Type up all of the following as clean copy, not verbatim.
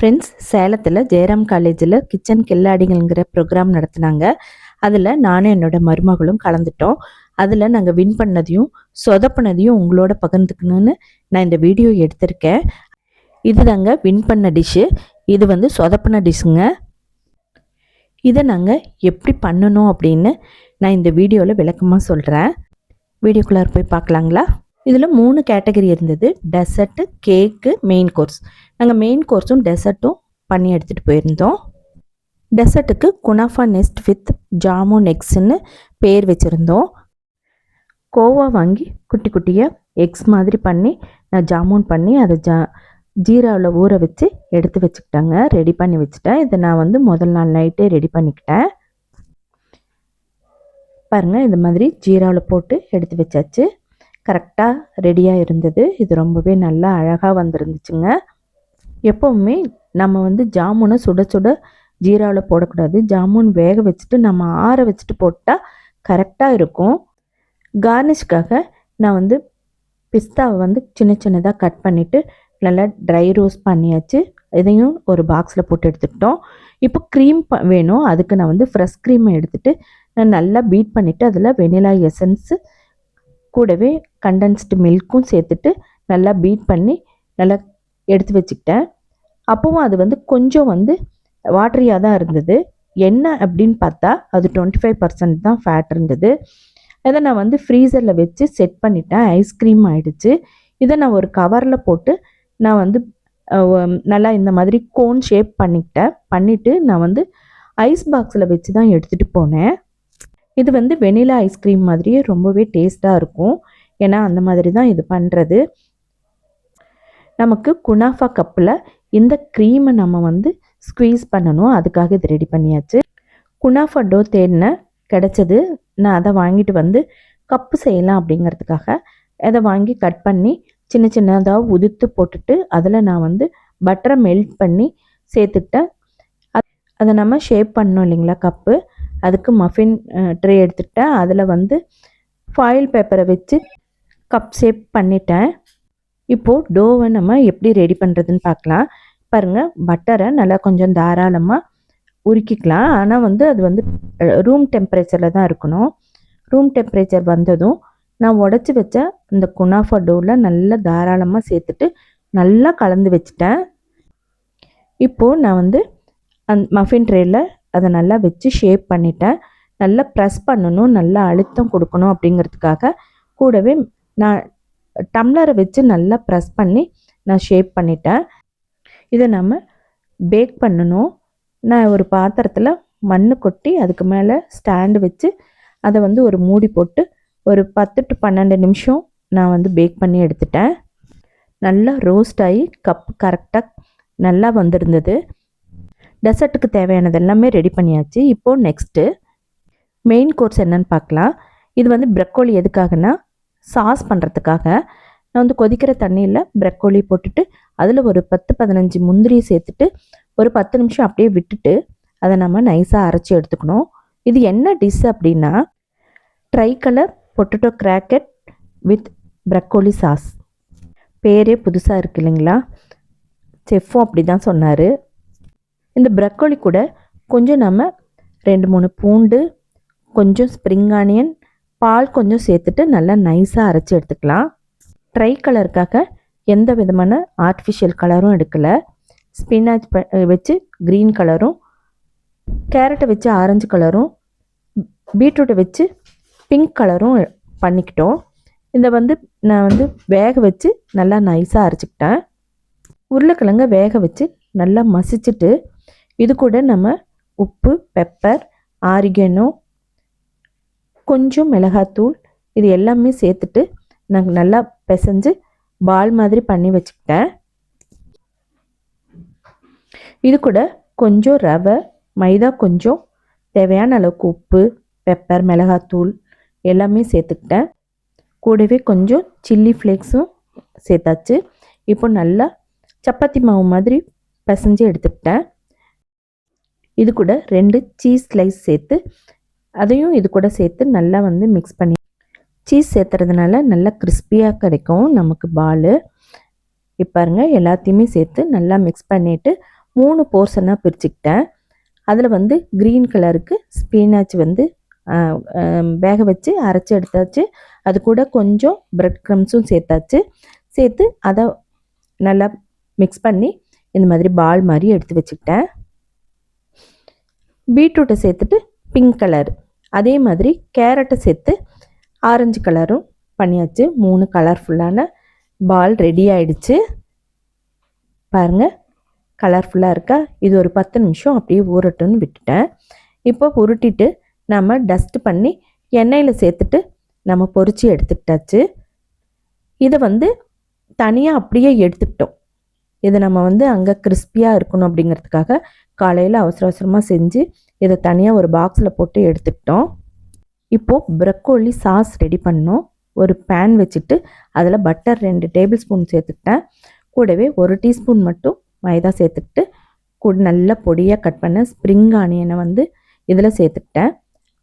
Friends, சேலத்தில் ஜெயராம் காலேஜில் kitchen கில்லாடிகள்ங்கிற program நடத்துனாங்க. அதில் நானும் என்னோட மருமகளும் கலந்துட்டோம். அதில் நாங்கள் வின் பண்ணதையும் சொதப்பினதையும் உங்களோட பகிர்ந்துக்கணும்னு நான் இந்த வீடியோ எடுத்திருக்கேன். இது தாங்க வின் பண்ண டிஷ்ஷு. இது வந்து சொதப்பின டிஷ்ஷுங்க. இதை நாங்கள் எப்படி பண்ணணும் அப்படின்னு நான் இந்த வீடியோவில் விளக்கமாக சொல்கிறேன். வீடியோக்குள்ளார போய் பார்க்கலாங்களா? இதில் 3 கேட்டகரி இருந்தது. டெசர்ட்டு, கேக்கு, மெயின் கோர்ஸ். நாங்கள் மெயின் கோர்ஸும் டெசர்ட்டும் பண்ணி எடுத்துகிட்டு போயிருந்தோம். டெசர்ட்டுக்கு குனாஃபா நெஸ்ட் வித் ஜாமுன் எக்ஸ்ன்னு பேர் வச்சுருந்தோம். கோவா வாங்கி குட்டி குட்டியாக எக்ஸ் மாதிரி பண்ணி நான் ஜாமுன் பண்ணி அதை ஜீராவில் ஊற வச்சு எடுத்து வச்சுக்கிட்டேங்க. ரெடி பண்ணி வச்சுட்டேன். இதை நான் வந்து முதல் நாள் நைட்டே ரெடி பண்ணிக்கிட்டேன். பாருங்கள், இந்த மாதிரி ஜீராவில் போட்டு எடுத்து வச்சாச்சு. கரெக்டாக ரெடியாக இருந்தது. இது ரொம்பவே நல்லா அழகாக வந்துருந்துச்சுங்க. எப்போவுமே நம்ம வந்து ஜாமுனை சுட சுட ஜீராவில் போடக்கூடாது. ஜாமுன் வேக வச்சுட்டு நம்ம ஆற வச்சுட்டு போட்டால் கரெக்டாக இருக்கும். கார்னிஷ்காக நான் வந்து பிஸ்தாவை வந்து சின்ன சின்னதாக கட் பண்ணிவிட்டு நல்லா ட்ரை ரோஸ்ட் பண்ணியாச்சு. இதையும் ஒரு பாக்ஸில் போட்டு எடுத்துக்கிட்டோம். இப்போ க்ரீம் வேணும். அதுக்கு நான் வந்து ஃப்ரெஷ் க்ரீமை எடுத்துகிட்டு நான் நல்லா பீட் பண்ணிவிட்டு அதில் வெனிலா எசன்ஸு கூடவே கண்டென்ஸ்டு மில்க்கும் சேர்த்துட்டு நல்லா பீட் பண்ணி நல்லா எடுத்து வச்சுக்கிட்டேன். அப்போவும் அது வந்து கொஞ்சம் வந்து வாட்டரியாக தான் இருந்தது. என்ன அப்படின்னு பார்த்தா அது 25% தான் ஃபேட் இருந்தது. அதை நான் வந்து ஃப்ரீசரில் வச்சு செட் பண்ணிட்டேன். ஐஸ்கிரீம் ஆகிடுச்சு. இதை நான் ஒரு கவரில் போட்டு நான் வந்து நல்லா இந்த மாதிரி கோன் ஷேப் பண்ணிவிட்டு நான் வந்து ஐஸ் பாக்ஸில் வச்சு தான் எடுத்துகிட்டு போனேன். இது வந்து வெனிலா ஐஸ்கிரீம் மாதிரியே ரொம்பவே டேஸ்ட்டாக இருக்கும். ஏன்னா அந்த மாதிரி தான் இது பண்ணுறது. நமக்கு குனாஃபா கப்பில் இந்த க்ரீமை நம்ம வந்து ஸ்க்வீஸ் பண்ணணும். அதுக்காக இது ரெடி பண்ணியாச்சு. குனாஃபா டோ தேடின கிடச்சது. நான் அதை வாங்கிட்டு வந்து கப்பு செய்யலாம் அப்படிங்கிறதுக்காக அதை வாங்கி கட் பண்ணி சின்ன சின்னதாக உதுத்து போட்டுட்டு அதில் நான் வந்து பட்டரை மெல்ட் பண்ணி சேர்த்துக்கிட்டேன். அதை நம்ம ஷேப் பண்ணோம் இல்லைங்களா கப்பு. அதுக்கு மஃபின் ட்ரே எடுத்துக்கிட்டேன். அதில் வந்து ஃபாயில் பேப்பரை வச்சு கப் ஷேப் பண்ணிட்டேன். இப்போது டோவை நம்ம எப்படி ரெடி பண்ணுறதுன்னு பார்க்கலாம். பாருங்கள், பட்டரை நல்லா கொஞ்சம் தாராளமாக உருக்கிக்கலாம். ஆனால் வந்து அது வந்து ரூம் டெம்பரேச்சரில் தான் இருக்கணும். ரூம் டெம்பரேச்சர் வந்ததும் நான் உடச்சி வச்ச இந்த குனாஃபா டோவில் நல்லா தாராளமாக சேர்த்துட்டு நல்லா கலந்து வச்சுட்டேன். இப்போது நான் வந்து மஃபின் ட்ரேயில் அதை நல்லா வச்சு ஷேப் பண்ணிட்டேன். நல்லா ப்ரெஸ் பண்ணணும், நல்லா அழுத்தம் கொடுக்கணும் அப்படிங்கிறதுக்காக கூடவே நான் டம்ளரை வச்சு நல்லா ப்ரெஸ் பண்ணி நான் ஷேப் பண்ணிட்டேன். இதை நம்ம பேக் பண்ணணும். நான் ஒரு பாத்திரத்தில் மண் கொட்டி அதுக்கு மேலே ஸ்டாண்டு வச்சு அதை வந்து ஒரு மூடி போட்டு ஒரு 10 to 12 நிமிஷம் நான் வந்து பேக் பண்ணி எடுத்துட்டேன். நல்லா ரோஸ்ட் ஆகி கப் கரெக்டாக நல்லா வந்திருந்தது. டெசர்ட்டுக்கு தேவையானது எல்லாமே ரெடி பண்ணியாச்சு. இப்போது நெக்ஸ்ட்டு மெயின் கோர்ஸ் என்னன்னு பார்க்கலாம். இது வந்து ப்ரக்கோலி எதுக்காகனா சாஸ் பண்ணுறதுக்காக. நான் வந்து கொதிக்கிற தண்ணியில் ப்ரக்கோலி போட்டுட்டு அதில் ஒரு 10-15 முந்திரியை சேர்த்துட்டு ஒரு 10 நிமிஷம் அப்படியே விட்டுட்டு அதை நம்ம நைஸாக அரைச்சி எடுத்துக்கணும். இது என்ன டிஷ் அப்படின்னா tricolour potato croquette with broccoli sauce. பேரே புதுசாக இருக்குது இல்லைங்களா? செஃப்பும் அப்படி தான் சொன்னார். இந்த ப்ரக்கோலி கூட கொஞ்சம் நம்ம 2-3 பூண்டு, கொஞ்சம் ஸ்ப்ரிங் ஆனியன், பால் கொஞ்சம் சேர்த்துட்டு நல்லா நைஸாக அரைச்சி எடுத்துக்கலாம். ட்ரை கலருக்காக எந்த விதமான ஆர்டிஃபிஷியல் கலரும் எடுக்கலை. ஸ்பினாச் வச்சு க்ரீன் கலரும், கேரட்டை வச்சு ஆரஞ்சு கலரும், பீட்ரூட்டை வச்சு பிங்க் கலரும் பண்ணிக்கிட்டோம். இதை வந்து நான் வந்து வேக வச்சு நல்லா நைஸாக அரைச்சிக்கிட்டேன். உருளைக்கிழங்க வேக வச்சு நல்லா மசிச்சுட்டு இது கூட நம்ம உப்பு, பெப்பர், ஆரிகனோ, கொஞ்சம் மிளகாத்தூள் இது எல்லாமே சேர்த்துட்டு நாங்கள் நல்லா பிசைஞ்சு பால் மாதிரி பண்ணி வச்சுக்கிட்டேன். இது கூட கொஞ்சம் ரவை, மைதா, கொஞ்சம் தேவையான அளவுக்கு உப்பு, பெப்பர், மிளகாத்தூள் எல்லாமே சேர்த்துக்கிட்டேன். கூடவே கொஞ்சம் சில்லி ஃப்ளேக்ஸும் சேர்த்தாச்சு. இப்போ நல்லா சப்பாத்தி மாவு மாதிரி பிசைஞ்சு எடுத்துக்கிட்டேன். இது கூட 2 சீஸ் ஸ்லைஸ் சேர்த்து அதையும் இது கூட சேர்த்து நல்லா வந்து மிக்ஸ் பண்ணி, சீஸ் சேர்த்துறதுனால நல்லா கிறிஸ்பியாக கிடைக்கும் நமக்கு பால். இப்போ பாருங்கள், எல்லாத்தையுமே சேர்த்து நல்லா மிக்ஸ் பண்ணிவிட்டு 3 போர்ஷனாக பிரிச்சுக்கிட்டேன். அதில் வந்து க்ரீன் கலருக்கு ஸ்பினாச் வந்து வேக வச்சு அரைச்சி எடுத்தாச்சு. அது கூட கொஞ்சம் பிரெட் க்ரம்ஸும் சேர்த்தாச்சு. சேர்த்து அதை நல்லா மிக்ஸ் பண்ணி இந்த மாதிரி பால் மாதிரி எடுத்து வச்சுக்கிட்டேன். பீட்ரூட்டை சேர்த்துட்டு பிங்க் கலர், அதே மாதிரி கேரட்டை சேர்த்து ஆரஞ்சு கலரும் பண்ணியாச்சு. 3 கலர்ஃபுல்லான பால் ரெடி ஆயிடுச்சு. பாருங்கள், கலர்ஃபுல்லாக இருக்கா? இது ஒரு 10 நிமிஷம் அப்படியே ஊறட்டும்னு விட்டுட்டேன். இப்போ உருட்டிட்டு நம்ம டஸ்ட் பண்ணி எண்ணெயில் சேர்த்துட்டு நம்ம பொரிச்சு எடுத்துக்கிட்டாச்சு. இதை வந்து தனியாக அப்படியே எடுத்துக்கிட்டோம். இதை நம்ம வந்து அங்கே கிறிஸ்பியாக இருக்கணும் அப்படிங்கிறதுக்காக காலையில் அவசர அவசரமாக செஞ்சு இதை தனியாக ஒரு பாக்ஸில் போட்டு எடுத்துக்கிட்டோம். இப்போது ப்ரக்கோலி சாஸ் ரெடி பண்ணோம். ஒரு பேன் வச்சுட்டு அதில் பட்டர் 2 டேபிள் ஸ்பூன் சேர்த்துக்கிட்டேன். கூடவே 1 டீஸ்பூன் மட்டும் மைதா சேர்த்துக்கிட்டு கூட நல்லா பொடியாக கட் பண்ண ஸ்ப்ரிங் ஆனியனை வந்து இதில் சேர்த்துக்கிட்டேன்.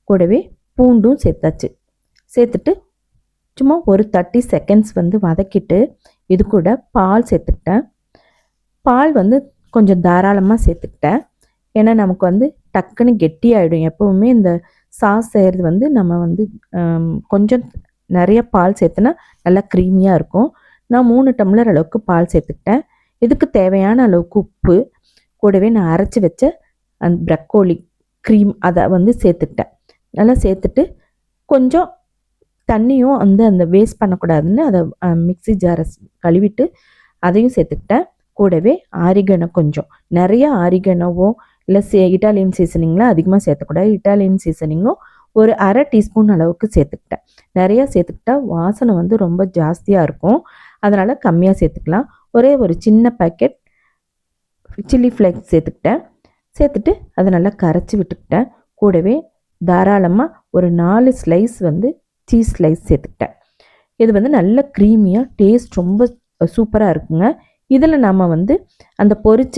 கூடவே பூண்டும் சேர்த்தாச்சு. சேர்த்துட்டு சும்மா ஒரு 30 செகண்ட்ஸ் வந்து வதக்கிட்டு இது கூட பால் சேர்த்துக்கிட்டேன். பால் வந்து கொஞ்சம் தாராளமாக சேர்த்துக்கிட்டேன். ஏன்னா நமக்கு வந்து டக்குன்னு கெட்டியாகிடும். எப்போவுமே இந்த சாஸ் செய்கிறது வந்து நம்ம வந்து கொஞ்சம் நிறைய பால் சேர்த்துனா நல்லா க்ரீமியாக இருக்கும். நான் 3 டம்ளர் அளவுக்கு பால் சேர்த்துக்கிட்டேன். இதுக்கு தேவையான அளவுக்கு உப்பு, கூடவே நான் அரைச்சி வச்ச அந்த ப்ரக்கோலி க்ரீம் அதை வந்து சேர்த்துக்கிட்டேன். நல்லா சேர்த்துட்டு கொஞ்சம் தண்ணியும் வந்து அந்த வேஸ்ட் பண்ணக்கூடாதுன்னு அதை மிக்ஸி ஜாரை கழுவிட்டு அதையும் சேர்த்துக்கிட்டேன். கூடவே ஆரிகனோ, கொஞ்சம் நிறைய ஆரிகனோவோ இல்லை இட்டாலியன் சீசனிங்லாம் அதிகமாக சேர்த்தக்கூடாது. இட்டாலியன் சீசனிங்கும் ஒரு அரை டீஸ்பூன் அளவுக்கு சேர்த்துக்கிட்டேன். நிறையா சேர்த்துக்கிட்டா வாசனை வந்து ரொம்ப ஜாஸ்தியாக இருக்கும். அதனால் கம்மியாக சேர்த்துக்கலாம். ஒரே ஒரு சின்ன பேக்கெட் சில்லி ஃப்ளேக்ஸ் சேர்த்துக்கிட்டேன். சேர்த்துட்டு அதை நல்லா கரைச்சி விட்டுக்கிட்டேன். கூடவே தாராளமாக ஒரு 4 ஸ்லைஸ் வந்து சீஸ் ஸ்லைஸ் சேர்த்துக்கிட்டேன். இது வந்து நல்ல க்ரீமியாக டேஸ்ட் ரொம்ப சூப்பராக இருக்குங்க. இதில் நம்ம வந்து அந்த பொரிச்ச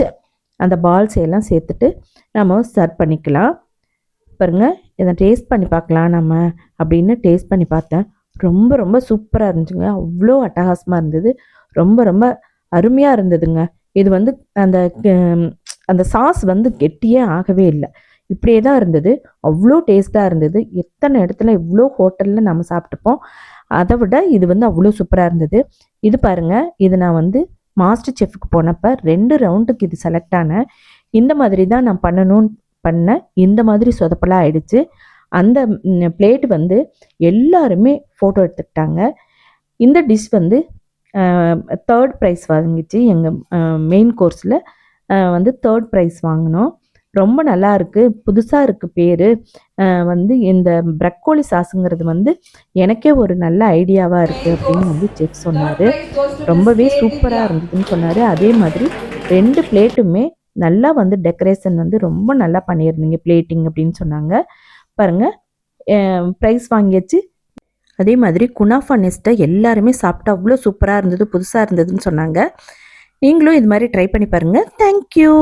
அந்த பால்ஸ் எல்லாம் சேர்த்துட்டு நம்ம சர்வ் பண்ணிக்கலாம். பாருங்கள், இதை டேஸ்ட் பண்ணி பார்க்கலாம் நம்ம அப்படின்னு டேஸ்ட் பண்ணி பார்த்தேன். ரொம்ப ரொம்ப சூப்பராக இருந்துச்சுங்க. அவ்வளோ அட்டகாசமாக இருந்தது. ரொம்ப ரொம்ப அருமையாக இருந்ததுங்க. இது வந்து அந்த அந்த சாஸ் வந்து கெட்டியே ஆகவே இல்லை. இப்படியே தான் இருந்தது. அவ்வளோ டேஸ்ட்டாக இருந்தது. எத்தனை இடத்துல இவ்வளோ ஹோட்டலில் நம்ம சாப்பிட்டுப்போம். அதை விட இது வந்து அவ்வளோ சூப்பராக இருந்தது. இது பாருங்கள், இது நான் வந்து மாஸ்டர் செஃப்க்கு போனப்போ 2 ரவுண்டுக்கு இது செலக்ட் ஆனேன். இந்த மாதிரி தான் நான் பண்ணேன். இந்த மாதிரி சொதப்பலாக ஆயிடுச்சு. அந்த பிளேட் வந்து எல்லாருமே ஃபோட்டோ எடுத்துக்கிட்டாங்க. இந்த டிஷ் வந்து 3rd ப்ரைஸ் வாங்கிச்சு. எங்கள் மெயின் கோர்ஸில் வந்து 3rd ப்ரைஸ் வாங்கினோம். ரொம்ப நல்லா இருக்குது, புதுசாக இருக்குது பேர். வந்து இந்த ப்ரக்கோலி சாஸுங்கிறது வந்து எனக்கே ஒரு நல்ல ஐடியாவாக இருக்குது அப்படின்னு வந்து செஃப் சொன்னார். ரொம்பவே சூப்பராக இருந்ததுன்னு சொன்னார். அதே மாதிரி 2 பிளேட்டுமே நல்லா வந்து டெக்கரேஷன் வந்து ரொம்ப நல்லா பண்ணியிருந்தீங்க பிளேட்டிங் அப்படின்னு சொன்னாங்க. பாருங்கள், ப்ரைஸ் வாங்கியாச்சு. அதே மாதிரி குனாஃபா நெஸ்ட்டை எல்லாருமே சாப்பிட்டா அவ்வளோ சூப்பராக இருந்தது, புதுசாக இருந்ததுன்னு சொன்னாங்க. நீங்களும் இது மாதிரி ட்ரை பண்ணி பாருங்கள். தேங்க்யூ.